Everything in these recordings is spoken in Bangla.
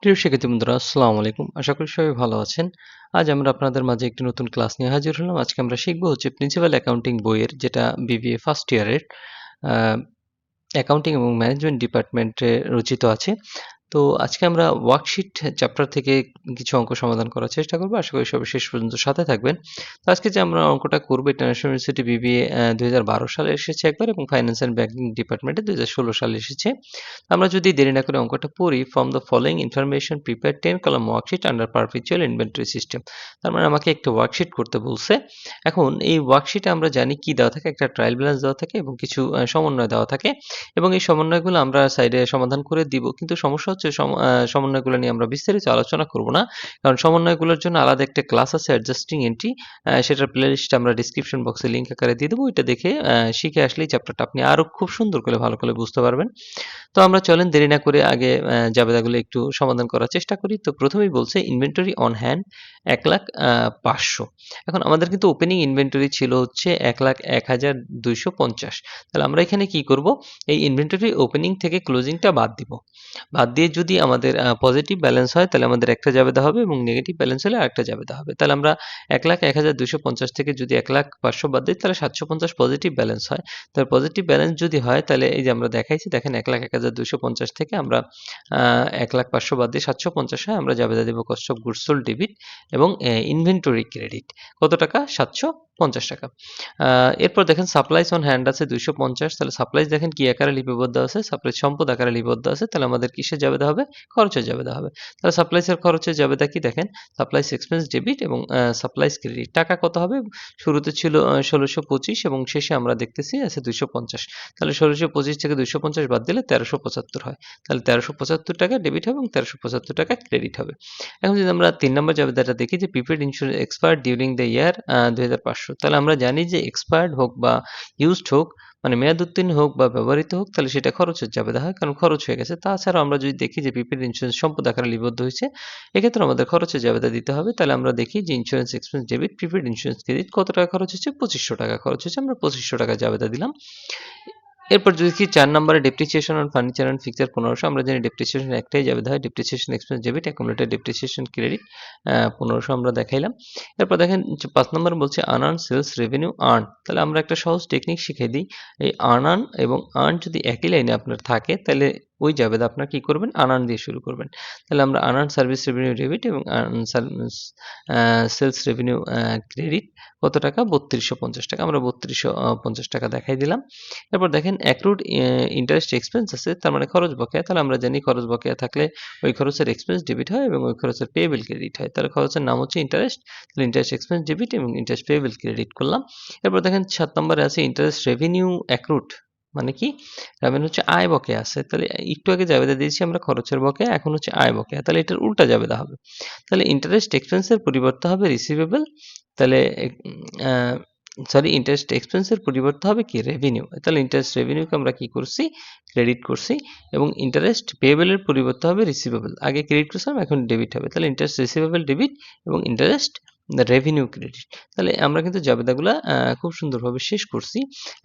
প্রিয় শিক্ষার্থী বন্ধুরা, আসসালামু আলাইকুম। আশা করি সবাই ভালো আছেন। আজ আমরা আপনাদের মাঝে একটি নতুন ক্লাস নিয়ে হাজির হলাম। আজকে আমরা শিখব প্রিন্সিপাল অ্যাকাউন্টিং বইয়ের, যেটা বিবিএ ফার্স্ট ইয়ারের অ্যাকাউন্টিং এবং ম্যানেজমেন্ট ডিপার্টমেন্টে রচিত আছে। তো আজকে আমরা ওয়ার্কশিট চ্যাপ্টার থেকে কিছু অঙ্ক সমাধান করার চেষ্টা করব। আশা করি সবাই শেষ পর্যন্ত সাথে থাকবেন। তো আজকে যে আমরা অঙ্কটা করব, এটা ন্যাশনাল ইউনিভার্সিটি বিবিএ 2012 সালে এসেছে একবার, এবং ফাইন্যান্স অ্যান্ড ব্যাংকিং ডিপার্টমেন্টে 2016 সালে এসেছে। আমরা যদি দেরি না করে অঙ্কটা পড়ি, from the following information prepare 10 column worksheet under perpetual inventory system. তার মানে আমাকে একটা ওয়ার্কশিট করতে বলছে। এখন এই ওয়ার্কশিটে আমরা জানি কি দেওয়া থাকে, একটা ট্রায়াল ব্যালেন্স দেওয়া থাকে এবং কিছু সমন্বয় দেওয়া থাকে, এবং এই সমন্বয়গুলো আমরা সাইডে সমাধান করে দিব। কিন্তু সমস্যা হচ্ছে সমন্বয়গুলো নিয়ে আমরা বিস্তারিত আলোচনা করব না, কারণ সমন্বয়গুলোর জন্য আলাদা একটা ক্লাস আছে, অ্যাডজাস্টিং এন্ট্রি। সেটার প্লেলিস্ট আমরা ডিসক্রিপশন বক্সে লিঙ্ক আকারে দিয়ে দেবো। ওইটা দেখে শিখে আসলেই চ্যাপ্টারটা আপনি আরো খুব সুন্দর করে ভালো করে বুঝতে পারবেন। তো আমরা চলেন দেরি না করে আগে জাবেদাগুলো একটু সমাধান করার চেষ্টা করি। তো প্রথমেই বলছে ইনভেন্টরি অন হ্যান্ড 1,05,000। এখন আমাদের কিন্তু ওপেনিং ইনভেন্টরি ছিল হচ্ছে 1,01,250। তাহলে আমরা এখানে কি করব, এই ইনভেন্টরি ওপেনিং থেকে ক্লোজিংটা বাদ দিব। বাদ দিয়ে যদি আমাদের পজিটিভ ব্যালেন্স হয়, তাহলে আমাদের একটা জাবেদা হবে, এবং নেগেটিভ ব্যালেন্স হলে আরেকটা জাবেদা হবে। তাহলে আমরা 1,01,250 থেকে যদি 1,05,000 বাদ দিই, তাহলে 750 পজিটিভ ব্যালেন্স হয়। তার পজিটিভ ব্যালেন্স যদি হয়, তাহলে এই যে আমরা দেখাইছি, দেখেন 1,01,250 থেকে আমরা 1,05,000 বাদ দিয়ে 750 হয়, আমরা জাবেদা দেব cost of goods sold debit এবং ইনভেন্টরি ক্রেডিট। কত টাকা? 750 টাকা। এরপর দেখেন সাপ্লাইস অন হ্যান্ড আছে 250। তাহলে সাপ্লাইস দেখেন কি আকারে লিপিবদ্ধ আছে, সাপ্লাইস সম্পদ আকারে লিপিবদ্ধ আছে। তাহলে আমাদের কিসে জাবেদা হবে? খরচে জাবেদা হবে। তাহলে সাপ্লাইসের খরচে জাবেদা কি দেখেন, সাপ্লাইস এক্সপেন্স ডেবিট এবং সাপ্লাইস ক্রেডিট। টাকা কত হবে? শুরুতে ছিল 1625 এবং শেষে আমরা দেখতেছি আছে 250। তাহলে 1625 থেকে 250 বাদ দিলে 1375 হয়। তাহলে 1375 টাকা ডেবিট হবে এবং 1375 টাকা ক্রেডিট হবে। এখন যদি আমরা 3 নম্বর জাবেদাটা দেখি, যে prepaid insurance expired during the year 2500। তাহলে আমরা জানি যে এক্সপায়ার্ড হোক বা ইউজড হোক, মানে মেয়াদ উত্তীর্ণ হোক বা ব্যবহৃত হোক, তাহলে সেটা খরচের জাবেদা হয়, কারণ খরচ হয়ে গেছে। তাছাড়াও আমরা যদি দেখি যে প্রিপেড ইন্স্যুরেন্স সম্পদ আকারে লিপিবদ্ধ হয়েছে, এক্ষেত্রে আমাদের খরচের জাবেদা দিতে হবে। তাহলে আমরা দেখি যে insurance expense debit, prepaid insurance credit কত টাকা খরচ হচ্ছে? 2500 টাকা খরচ হচ্ছে। আমরা 2500 টাকা জাবেদা দিলাম। এরপর যদি কি 4 নম্বরে depreciation on furniture and fixture 1500। আমরা জানি ডেপ্রিসিয়েশন একটাই জাবেদা হয়, depreciation expense debit, accumulated depreciation credit 1500 আমরা দেখাইলাম। এরপর দেখেন 5 নম্বর বলছে আনআর্ন সেলস রেভিনিউ আর্ন। তাহলে আমরা একটা সহজ টেকনিক শিখিয়ে দিই। এই আর্ন এবং আর্ন যদি একই লাইনে আপনার থাকে, তাহলে ওই জাবেদা আপনার কি করবেন? আনআর্ন দিয়ে শুরু করবেন। তাহলে আমরা আনআর্ন সার্ভিস রেভিনিউ ডেবিট এবং আনআর্ন সেলস রেভিনিউ ক্রেডিট কত টাকা? 3250 টাকা। আমরা 3250 টাকা দেখাই দিলাম। এরপর দেখেন অ্যাক্রুড ইন্টারেস্ট এক্সপেন্স আছে, তার মানে খরচ বকেয়া। তাহলে আমরা জানি খরচ বকেয়া থাকলে ওই খরচের এক্সপেন্স ডেবিট হয় এবং ওই খরচের পেয়েবল ক্রেডিট হয়। তাহলে খরচের নাম হচ্ছে ইন্টারেস্ট। তাহলে ইন্টারেস্ট এক্সপেন্স ডেবিট এবং ইন্টারেস্ট পেয়েবল ক্রেডিট করলাম। এরপর দেখেন 7 নম্বরে আছে ইন্টারেস্ট রেভিনিউ অ্যাক্রুড, মানে কি? রেভিনিউ হচ্ছে আয় বকেয়া আছে। তাহলে একটু আগে জাবেদা দিয়েছি আমরা খরচের বকেয়া, এখন হচ্ছে আয় বকেয়া। তাহলে এটার উল্টা জাবেদা হবে। তাহলে ইন্টারেস্ট এক্সপেন্সের পরিবর্তে হবে রিসিভেবল। তাহলে সরি, ইন্টারেস্ট এক্সপেন্সের পরিবর্তে হবে কি? রেভিনিউ। তাহলে ইন্টারেস্ট রেভিনিউকে আমরা কি করছি? ক্রেডিট করছি। এবং ইন্টারেস্ট পেয়েবলের পরিবর্তে হবে রিসিভেবল। আগে ক্রেডিট করছিলাম, এখন ডেবিট হবে। তাহলে ইন্টারেস্ট রিসিভেবল ডেবিট এবং ইন্টারেস্ট রেভিনিউ ক্রেডিট। তাহলে আমরা কিন্তু জাবেদাগুলা খুব সুন্দরভাবে শেষ করছি।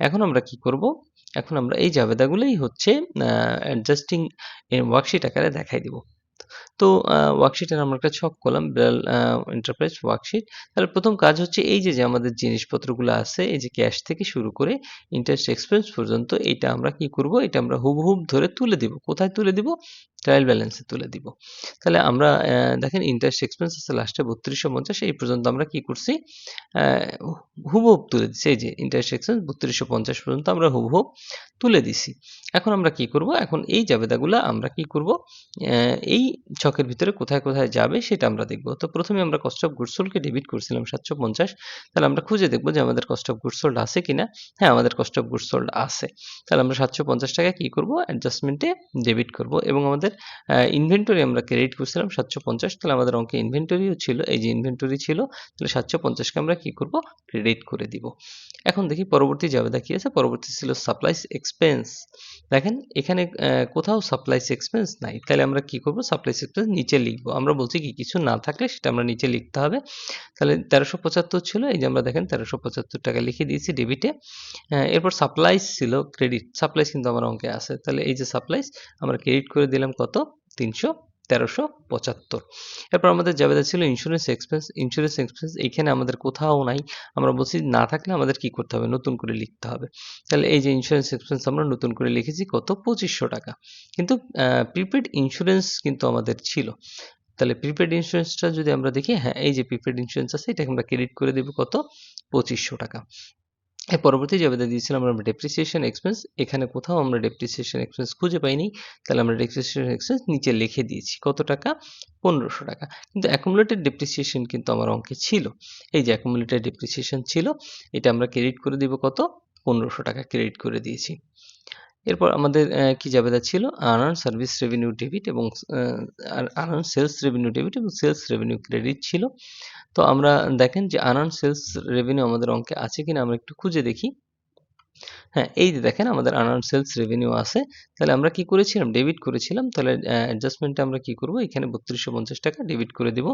এখন আমরা কি করব? এখন আমরা এই জাবেদাগুলোই হচ্ছে অ্যাডজাস্টিং ওয়ার্কশিট আকারে দেখাই দিব। তো ওয়ার্কশিটের আমরা একটা ছক করলাম, বেলাল এন্টারপ্রাইজ ওয়ার্কশিট। তাহলে প্রথম কাজ হচ্ছে এই যে আমাদের জিনিসপত্রগুলো আছে, এই যে ক্যাশ থেকে শুরু করে ইন্টারেস্ট এক্সপেন্স পর্যন্ত, এটা আমরা কি করব? এটা আমরা হুবহুব ধরে তুলে দিব। কোথায় তুলে দিব? ট্রায়াল ব্যালেন্সে তুলে দিব। তাহলে আমরা দেখেন ইন্টারেস্ট এক্সপেন্স আছে লাস্টে 3250, এই পর্যন্ত আমরা কি করছি? হুবহুব তুলে দিচ্ছি। এই যে ইন্টারেস্ট এক্সপেন্স 3250 পর্যন্ত আমরা হুবহুব তুলে দিছি। এখন আমরা কি করব? এখন এই জাবেদাগুলা আমরা কি করব? এই ছকের ভিতরে কোথায় কোথায় যাবে সেটা আমরা দেখব। তো প্রথমে আমরা কস্ট অফ গুডস সোল্ডকে ডেবিট করছিলাম 750। তাহলে আমরা খুঁজে দেখব যে আমাদের কস্ট অফ গুডস সোল্ড আছে কিনা। হ্যাঁ, আমাদের কস্ট অফ গুডস সোল্ড আছে। তাহলে আমরা 750 টাকা কি করব? অ্যাডজাস্টমেন্টে ডেবিট করব। এবং আমাদের ইনভেন্টরি আমরা ক্রেডিট করছিলাম 750। তাহলে আমাদের অঙ্কে ইনভেন্টরিও ছিল, এই যে ইনভেন্টরি ছিল। তাহলে 750 কে আমরা কি করব? ক্রেডিট করে দিব। এখন দেখি পরবর্তী জাবেদা কি আছে। পরবর্তী ছিল সাপ্লাইস এক্সপেন্স। দেখেন এখানে কোথাও সাপ্লাইস এক্সপেন্স নাই। তাহলে আমরা কি করব? সাপ্লাইস এক্সপেন্স নিচে লিখব। আমরা বলছি কি কিছু না থাকলে সেটা আমরা নিচে লিখতে হবে। তাহলে 1375 ছিল, এই যে আমরা দেখেন 1375 টাকা লিখে দিয়েছি ডেবিটে। এরপর সাপ্লাইস ছিল ক্রেডিট। সাপ্লাইস কিন্তু আমার অঙ্কে আছে। তাহলে এই যে সাপ্লাইস আমরা ক্রেডিট করে দিলাম কত? 300 1375। এরপর আমাদের জাবেদা ছিল ইন্স্যুরেন্স এক্সপেন্স। ইন্স্যুরেন্স এক্সপেন্স এইখানে আমাদের কোথাও নাই। আমরা বলছি না থাকলে আমাদের কি করতে হবে? নতুন করে লিখতে হবে। তাহলে এই যে ইন্স্যুরেন্স এক্সপেন্স আমরা নতুন করে লিখেছি কত? 2500 টাকা। কিন্তু প্রিপেইড ইন্স্যুরেন্স কিন্তু আমাদের ছিল। তাহলে প্রিপেইড ইন্স্যুরেন্সটা যদি আমরা দেখি, হ্যাঁ, এই যে প্রিপেইড ইন্স্যুরেন্স আছে এটাকে আমরা ক্রেডিট করে দেব কত? 2500 টাকা। এর পরবর্তী জাবেদা দিয়েছিলাম আমরা ডেপ্রিসিয়েশন এক্সপেন্স। এখানে কোথাও আমরা ডেপ্রিসিয়েশন এক্সপেন্স খুঁজে পাইনি। তাহলে আমরা ডেপ্রিসিয়েশন এক্সপেন্স নিচে লিখে দিয়েছি। কত টাকা? 1500 টাকা। কিন্তু অ্যাকুমুলেটেড ডেপ্রিসিয়েশন কিন্তু আমার অঙ্কে ছিল। এই যে অ্যাকুমুলেটেড ডেপ্রিসিয়েশন ছিল, এটা আমরা ক্রেডিট করে দিব কত? 1500 টাকা ক্রেডিট করে দিয়েছি। এরপর আমাদের কি জাবেদা ছিল? আনআর্নড সার্ভিস রেভিনিউ ডেবিট এবং আনআর্নড সেলস রেভিনিউ ডেবিট এবং সেলস রেভিনিউ ক্রেডিট ছিল। তো আমরা দেখেন যে আনআর্নড সেলস রেভিনিউ আমাদের অঙ্কে আছে কিনা আমরা একটু খুঁজে দেখি। হ্যাঁ, এই যে দেখেন আমাদের আনআর্নড সেলস রেভিনিউ আছে। তাহলে আমরা কি করেছিলাম? ডেবিট করেছিলাম। তাহলে অ্যাডজাস্টমেন্টে আমরা কি করব? এখানে 3250 টাকা ডেবিট করে দিব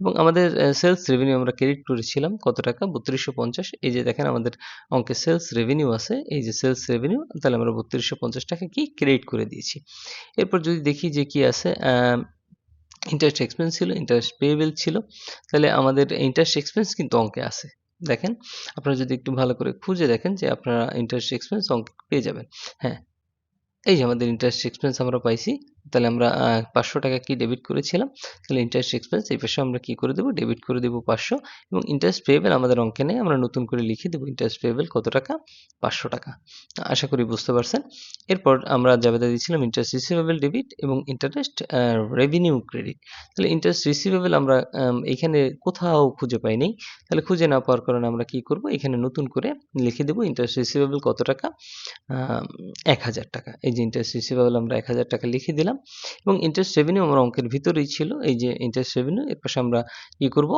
এবং আমাদের সেলস রেভিনিউ আমরা ক্রেডিট করেছিলাম কত টাকা? 3250। এই যে দেখেন আমাদের অঙ্কে সেলস রেভিনিউ আছে। এই যে সেলস রেভিনিউ, তাহলে আমরা 3250 টাকা কি ক্রেডিট করে দিয়েছি। এরপর যদি দেখি যে কি আছে, ইন্টারেস্ট এক্সপেন্স ছিল, ইন্টারেস্ট পেয়েবল ছিল। তাহলে আমাদের ইন্টারেস্ট এক্সপেন্স কিন্তু অঙ্কে আছে। দেখেন, আপনারা যদি একটু ভালো করে খুঁজে দেখেন যে আপনারা ইন্টারেস্ট এক্সপেন্স অঙ্কে পেয়ে যাবেন। হ্যাঁ, এই যে আমাদের ইন্টারেস্ট এক্সপেন্স আমরা পাইছি। তাহলে আমরা 500 টাকা কি ডেবিট করেছিলাম। তাহলে ইন্টারেস্ট এক্সপেন্স এই পাশে আমরা কি করে দেব? ডেবিট করে দেব 500 এবং ইন্টারেস্ট পেয়েবল আমাদের অঙ্কে নেই। আমরা নতুন করে লিখে দেব ইন্টারেস্ট পেয়েবল কত টাকা? 500 টাকা। আশা করি বুঝতে পারছেন। এরপর আমরা জাবেদা দিয়েছিলাম ইন্টারেস্ট রিসিভেবল ডেবিট এবং ইন্টারেস্ট রেভিনিউ ক্রেডিট। তাহলে ইন্টারেস্ট রিসিভেবল আমরা এখানে কোথাও খুঁজে পাই নাই। তাহলে খুঁজে না পাওয়ার কারণে আমরা কি করব? এখানে নতুন করে লিখে দেব ইন্টারেস্ট রিসিভেবল কত টাকা? 1000 টাকা। এই যে ইন্টারেস্ট রিসিভেবল আমরা 1000 টাকা লিখে দিলাম এবং ইন্টারেস্ট রেভিনিউ আমার অঙ্কের ভিতরেই ছিল। এই যে ইন্টারেস্ট রেভিনিউ, এর পাশে আমরা কি করব?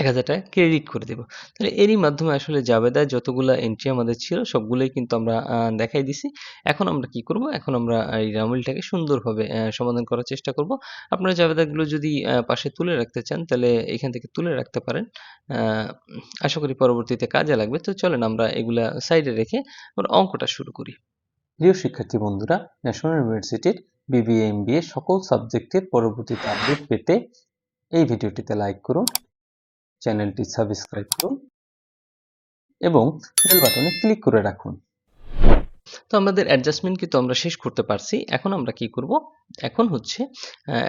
1000 টাকা ক্রেডিট করে দেব। তাহলে এরই মাধ্যমে আসলে জাবেদায় যতগুলা এন্ট্রি আমাদের ছিল সবগুলোই কিন্তু আমরা দেখাই দিছি। এখন আমরা কি করব? এখন আমরা এই রামুলটাকে সুন্দরভাবে সমাধান করার চেষ্টা করব। আপনারা জাবেদাগুলো যদি পাশে তুলে রাখতে চান তাহলে এখান থেকে তুলে রাখতে পারেন। আ আশা করি পরবর্তীতে কাজে লাগবে। তো চলেন আমরা এগুলা সাইডে রেখে আমরা অঙ্কটা শুরু করি। প্রিয় শিক্ষার্থী বন্ধুরা, ন্যাশনাল ইউনিভার্সিটির বিবিএ, এমবিএ সকল সাবজেক্টের পরবর্তীতে আপডেট পেতে এই ভিডিওটিতে লাইক করুন, চ্যানেলটি সাবস্ক্রাইব করুন এবং বেল বাটনে ক্লিক করে রাখুন। তো আমাদের অ্যাডজাস্টমেন্ট কিন্তু আমরা শেষ করতে পারছি। এখন আমরা কি করব? এখন হচ্ছে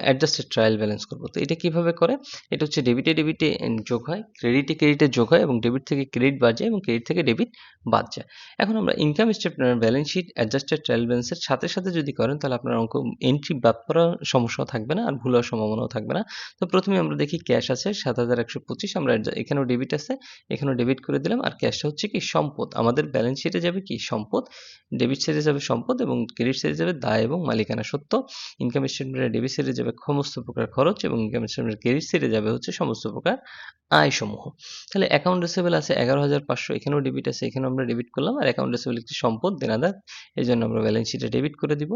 অ্যাডজাস্টেড ট্রায়াল ব্যালেন্স করব। তো এটা কিভাবে করে? এটা হচ্ছে ডেবিটে ডেবিটে যোগ হয়, ক্রেডিটে ক্রেডিটে যোগ হয় এবং ডেবিট থেকে ক্রেডিট বাদ যায় এবং ক্রেডিট থেকে ডেবিট বাদ যায়। এখন আমরা income statement, balance sheet, adjusted trial ব্যালেন্সের সাথে সাথে যদি করেন তাহলে আপনার অঙ্ক এন্ট্রি বাদ পড়ার সমস্যাও থাকবে না আর ভুল হওয়ার সম্ভাবনাও থাকবে না। তো প্রথমে আমরা দেখি ক্যাশ আছে 7125, আমরা এখানেও ডেবিট আছে, এখানেও ডেবিট করে দিলাম আর ক্যাশটা হচ্ছে কি? সম্পদ। আমাদের ব্যালেন্স শিটে যাবে কি? সম্পদ। ডেবিট সাইডে যাবে সম্পদ এবং ক্রেডিট সাইডে যাবে দায় এবং মালিকানা সত্ত্ব। ইনকাম স্টেটমেন্টে ডেবিট সাইডে যাবে সমস্ত প্রকার খরচ এবং ইনকাম স্টেটমেন্টের ক্রেডিট সাইডে যাবে হচ্ছে সমস্ত প্রকার আয়সমূহ। তাহলে অ্যাকাউন্ট রিসিভেবল আছে 11,500, এখানেও ডেবিট আছে, এখানেও আমরা ডেবিট করলাম আর অ্যাকাউন্ট রিসিভেবল একটি সম্পদ, দেনাদার, এই জন্য আমরা ব্যালেন্স শিটে ডেবিট করে দিব।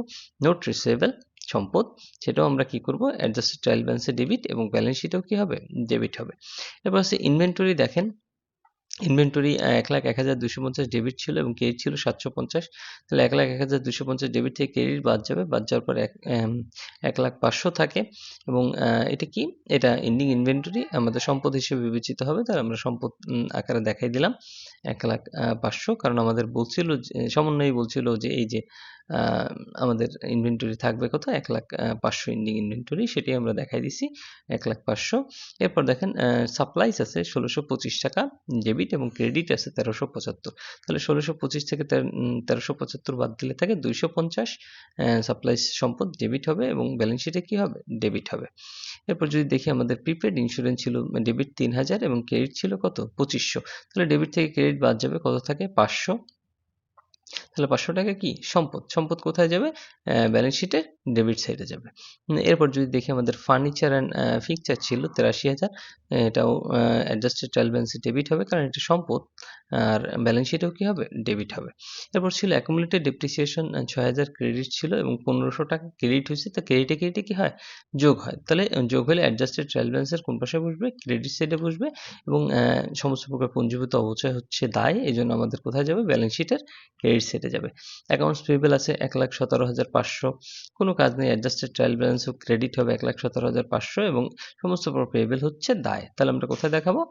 নোট রিসিভেবল সম্পদ, সেটাও আমরা কি করব? অ্যাডজাস্টেড ট্রায়াল ব্যালেন্সে ডেবিট এবং ব্যালেন্স শিটেও কি হবে? ডেবিট হবে। এরপর হচ্ছে ইনভেন্টরি। দেখেন ইনভেন্টরি 1,01,250 ডেবিট ছিল এবং ক্রেডিট ছিল 750। তাহলে 1,01,250 ডেবিট থেকে ক্রেডিট বাদ যাবে। বাদ যাওয়ার পরে 1,05,000 থাকে এবং এটা কি? এটা এন্ডিং ইনভেন্টরি আমাদের সম্পদ হিসেবে বিবেচিত হবে। তাহলে আমরা সম্পদ আকারে দেখাই দিলাম 1,05,000, কারণ আমাদের বলছিল যে সমন্বয়ই বলছিল যে এই যে আ আমাদের ইনভেন্টরি থাকবে কত? 1,05,000 এন্ডিং ইনভেন্টরি, সেটাই আমরা দেখাই দিছি 1,05,000। এরপর দেখেন সাপ্লাইস আছে ১৬২৫ টাকা ডেবিট এবং ক্রেডিট আছে ১৩৭৫। তাহলে ১৬২৫ থেকে ১৩৭৫ বাদ দিলে থাকে ২৫০। সাপ্লাইস সম্পদ ডেবিট হবে এবং ব্যালেন্স শিটে কি হবে? ডেবিট হবে। এরপর যদি দেখি আমাদের প্রিপেড ইন্স্যুরেন্স ছিল ডেবিট ৩,০০০ এবং ক্রেডিট ছিল কত? ২৫০০। তাহলে ডেবিট থেকে ক্রেডিট বাদ যাবে, কত থাকে? ৫০০। তাহলে ৫০০ টাকা কি? সম্পদ। সম্পদ কোথায় যাবে? ব্যালেন্স শিটের ডেবিট সাইডে যাবে। এরপর যদি দেখি আমাদের ফার্নিচার অ্যান্ড ফিকচার ছিল ৮৩,০০০, এটাও অ্যাডজাস্টেড ট্রায়াল ব্যালেন্সে ডেবিট হবে কারণ এটা সম্পদ। আর ব্যালেন্স শিটেও কি হবে, ডেবিট হবে। এরপর ছিল অ্যাকুমুলেটেড ডেপ্রিসিয়েশন 6000 ক্রেডিট ছিল এবং 1500 টাকা ক্রেডিট হয়েছে, তো ক্রেডিটে ক্রেডিটে কি হয়, যোগ হয়। তাহলে যোগ হলে অ্যাডজাস্টেড ট্রায়াল ব্যালেন্সের কোন পাশে বসবে, ক্রেডিট সাইডে বসবে এবং সমস্ত প্রকার পুঞ্জীভূত অবচয় হচ্ছে দায়, এই জন্য আমাদের কোথায় যাবে, ব্যালেন্স শিটের ক্রেডিট সাইডে যাবে। অ্যাকাউন্টস পেয়েবল আছে 1,17,500, কোনো কাজ নেই, অ্যাডজাস্টেড ট্রায়াল ব্যালেন্সও ক্রেডিট হবে 1,17,500 এবং সমস্ত প্রকার পেয়েবল হচ্ছে দায়। তাহলে আমরা কোথায় দেখাবো,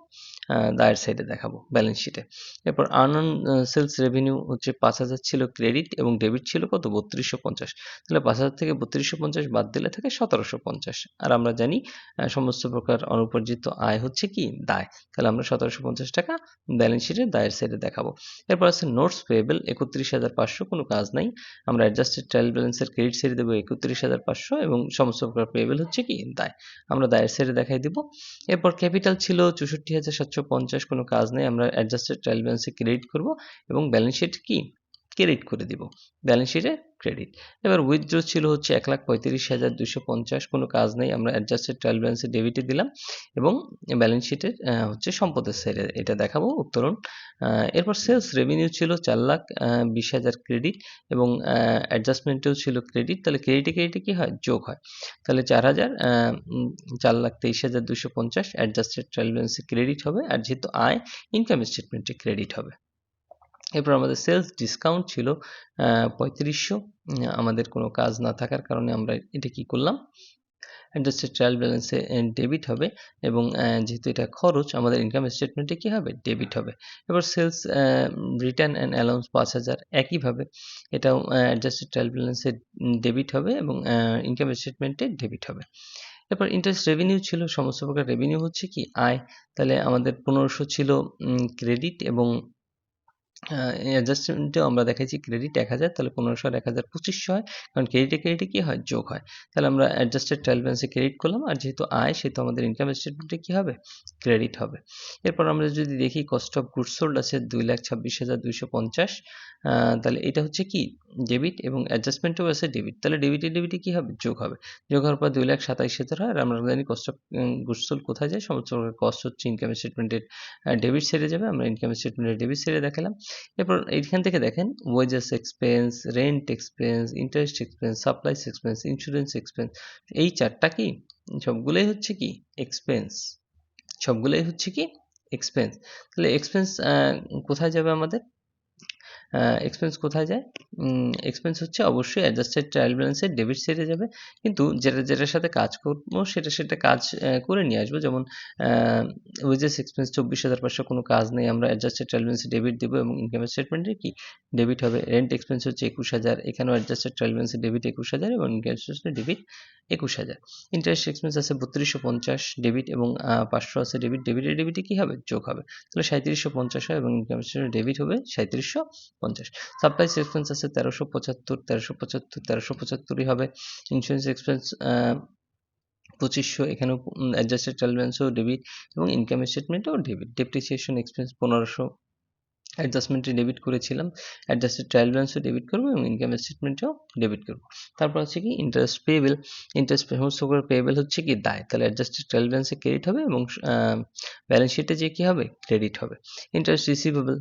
দায়ের সাইডে দেখাবো, ব্যালেন্স শিটে। এরপর আর্ন অন সেলস রেভিনিউ হচ্ছে 5,000 ছিল ক্রেডিট এবং ডেবিট ছিল কত, 3250। তাহলে 5,000 থেকে 3250 বাদ দিলে থাকে 1750। আর আমরা জানি সমস্ত প্রকার অনুপার্জিত আয় হচ্ছে কি, দায়। তাহলে আমরা 1750 টাকা ব্যালেন্স শিটের দায়ের সাইডে দেখাবো। এরপর আছে নোটস পেয়েবল 31,500, কোনো কাজ নাই, আমরা অ্যাডজাস্টেড ট্রায়াল ব্যালেন্সের ক্রেডিট সাইডে দেবো 31,500 এবং সমস্ত প্রকার পেয়েবল হচ্ছে কি, দায়, আমরা দায়ের সাইডে দেখাই দিব। এরপর ক্যাপিটাল ছিল 64,750, কোনো কাজ নেই, আমরা অ্যাডজাস্টেড ট্রায়াল ব্যালেন্সে ক্রেডিট করব এবং ব্যালেন্স শিট কি, ক্রেডিট করে দিব, ব্যালেন্স শিটে ক্রেডিট। এবার উইথড্র ছিল হচ্ছে 1,35,250, কোনো কাজ নেই, আমরা অ্যাডজাস্টেড ট্রায়াল ব্যালেন্সে ডেবিটে দিলাম এবং ব্যালেন্স শিটের হচ্ছে সম্পদের সাইডে এটা দেখাবো, উত্তরণ। এরপর সেলস রেভিনিউ ছিল 4,20,000 ক্রেডিট এবং অ্যাডজাস্টমেন্টেও ছিল ক্রেডিট, তাহলে ক্রেডিটে ক্রেডিটে কি হয়, যোগ হয়। তাহলে 4,23,250 অ্যাডজাস্টেড ট্রায়াল ব্যালেন্সে ক্রেডিট হবে, আর যেহেতু আয় ইনকাম স্টেটমেন্টে ক্রেডিট হবে। এরপর আমাদের সেলস ডিসকাউন্ট ছিল 3500, আমাদের কোনো কাজ না থাকার কারণে আমরা এটা কি করলাম, অ্যাডজাস্টেড ট্রায়াল ব্যালেন্সে ডেবিট হবে এবং যেহেতু এটা খরচ, আমাদের ইনকাম স্টেটমেন্টে কি হবে, ডেবিট হবে। এবার সেলস রিটার্ন অ্যান্ড অ্যালাউন্স 5,000, একইভাবে এটাও অ্যাডজাস্টেড ট্রায়াল ব্যালেন্সে ডেবিট হবে এবং ইনকাম স্টেটমেন্টে ডেবিট হবে। এরপর ইন্টারেস্ট রেভিনিউ ছিল, সমস্ত প্রকার রেভিনিউ হচ্ছে কি, আয়। তাহলে আমাদের 1500 ছিল ক্রেডিট এবং অ্যাডজাস্টমেন্টেও আমরা দেখাইছি ক্রেডিট 1000, তাহলে 1500 আর 1000 2500 হয়, কারণ ক্রেডিটে ক্রেডিটে কি হয়, যোগ হয়। তাহলে আমরা অ্যাডজাস্টেড ট্রায়াল ব্যালেন্সে ক্রেডিট করলাম, আর যেহেতু আয় সেহেতু আমাদের ইনকাম স্টেটমেন্টে কি হবে, ক্রেডিট হবে। এরপর আমরা যদি দেখি কস্ট অফ গুডস সোল্ড আছে 2,26,250, তাহলে এটা হচ্ছে কি, ডেবিট এবং অ্যাডজাস্টমেন্টেও আছে ডেবিট, তাহলে ডেবিটে ডেবিটে কি হবে, যোগ হবে। যোগ হওয়ার পর 2,27,000 হয়, আর আমরা জানি কস্ট অফ গুডস সোল্ড কোথায় যায়, সমস্ত কস্ট হচ্ছে ইনকাম স্টেটমেন্টের ডেবিট সাইডে যাবে, আমরা ইনকাম স্টেটমেন্টের ডেবিট সাইডে দেখালাম। এরপর এইখান থেকে দেখেন wages expense, rent expense, interest expense, supplies expense, insurance expense, এই চারটা কি, সবগুলোই হচ্ছে কি এক্সপেন্স, সবগুলোই হচ্ছে কি এক্সপেন্স। তাহলে এক্সপেন্স কোথায় যাবে আমাদের, এক্সপেন্স কোথায় যায়, এক্সপেন্স হচ্ছে অবশ্যই অ্যাডজাস্টেড ট্রায়াল ব্যালেন্সের ডেবিট সাইডে যাবে, কিন্তু যেটার সাথে কাজ করবো সেটা কাজ করে নিয়ে আসবো। যেমন ওয়েজেস এক্সপেন্স 24,500, কোনো কাজ নেই, আমরা অ্যাডজাস্টেড ট্রায়াল ব্যালেন্সে ডেবিট দেবো এবং ইনকাম স্টেটমেন্টে কি, ডেবিট হবে। রেন্ট এক্সপেন্স হচ্ছে 21,000, এখানেও অ্যাডজাস্টেড ট্রায়াল ব্যালেন্সে ডেবিট 21,000 এবং ইনকাম স্টেটমেন্টে ডেবিট 21,000। ইন্টারেস্ট এক্সপেন্স আছে 3250 ডেবিট এবং 500 আছে ডেবিট, ডেবিটে কি হবে, যোগ হবে। তাহলে 3750 হয় এবং ইনকাম স্টেটমেন্টে ডেবিট হবে 3750। সাপ্লাইস এক্সপেন্স আছে 1375 হবে। ইন্স্যুরেন্স এক্সপেন্স 2500, এখানেও অ্যাডজাস্টেড ট্রায়াল ব্যালেন্সেও ডেবিট এবং ইনকাম স্টেটমেন্টেও ডেবিট। ডেপ্রিসিয়েশন এক্সপেন্স 1500, অ্যাডজাস্টমেন্টে ডেবিট করেছিলাম, অ্যাডজাস্টেড ট্রায়াল ব্যালেন্সও ডেবিট করবো এবং ইনকাম স্টেটমেন্টেও ডেবিট করবো। তারপর হচ্ছে কি ইন্টারেস্ট পেয়েবল, ইন্টারেস্ট সমস্ত পেয়েবল হচ্ছে কি, দায়, তাহলে অ্যাডজাস্টেড ট্রায়াল ব্যালেন্সে ক্রেডিট হবে এবং ব্যালেন্স শিটে যে কি হবে, ক্রেডিট হবে। ইন্টারেস্ট রিসিভেবল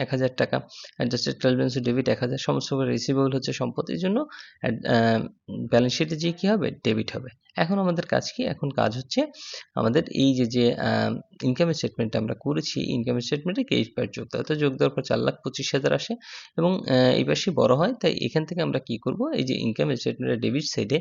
1000 টাকা, অ্যাডজাস্টেড ট্রায়াল ব্যালেন্সে ডেবিট 1000, সমস্ত রিসিভেবল হচ্ছে সম্পত্তির জন্য, ব্যালেন্স শিটে যে কি হবে, ডেবিট হবে। এখন আমাদের কাজ কি, এখন কাজ হচ্ছে আমাদের এই যে ইনকাম স্টেটমেন্টটা আমরা করেছি, ইনকাম স্টেটমেন্টে ক্রেডিট পার্ট যোগ দেওয়া, তো যোগ দেওয়ার পর 4,25,000 আসে এবং এই পাশে বড় হয়, তাই এখান থেকে আমরা কি করব, এই যে ইনকাম স্টেটমেন্টের ডেবিট সাইডে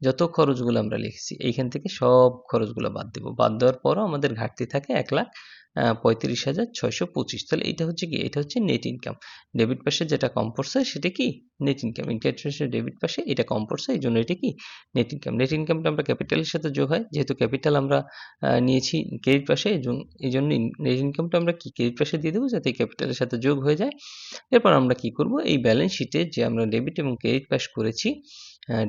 যত খরচগুলো আমরা লিখেছি এইখান থেকে সব খরচগুলো বাদ দেব, বাদ দেওয়ার পরও আমাদের ঘাটতি থাকে 1,35,625। তাহলে এটা হচ্ছে কি, এটা হচ্ছে নেট ইনকাম। ডেবিট পাশে যেটা কম পড়ছে সেটা কি, নেট ইনকাম। ইনকাম স্টেটমেন্টের ডেবিট পাশে এটা কম পড়ছে, এই জন্য এটা কি, নেট ইনকাম। নেট ইনকামটা আমরা ক্যাপিটালের সাথে যোগ হয়, যেহেতু ক্যাপিটাল আমরা নিয়েছি ক্রেডিট পাশে, এই জন্য নেট ইনকামটা আমরা কি, ক্রেডিট পাশে দিয়ে দেবো যাতে ক্যাপিটালের সাথে যোগ হয়ে যায়। এরপর আমরা কি করব, এই ব্যালেন্স শিটে যে আমরা ডেবিট এবং ক্রেডিট পাশ করেছি,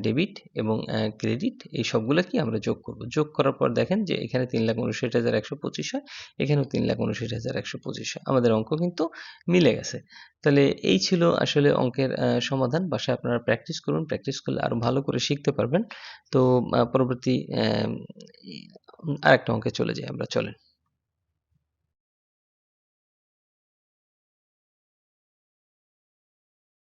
ডেবিট এবং ক্রেডিট এই সবগুলো কি আমরা যোগ করব। যোগ করার পর দেখেন যে এখানে 3,59,125 হয়, এখানেও 3,59,125 হয়, আমাদের অঙ্ক কিন্তু মিলে গেছে। তাহলে এই ছিল আসলে অঙ্কের সমাধান। বাসায় আপনারা প্র্যাকটিস করুন, প্র্যাকটিস করলে আরো ভালো করে শিখতে পারবেন। তো পরবর্তী আরেকটা অঙ্কে চলে যাই আমরা, চলেন।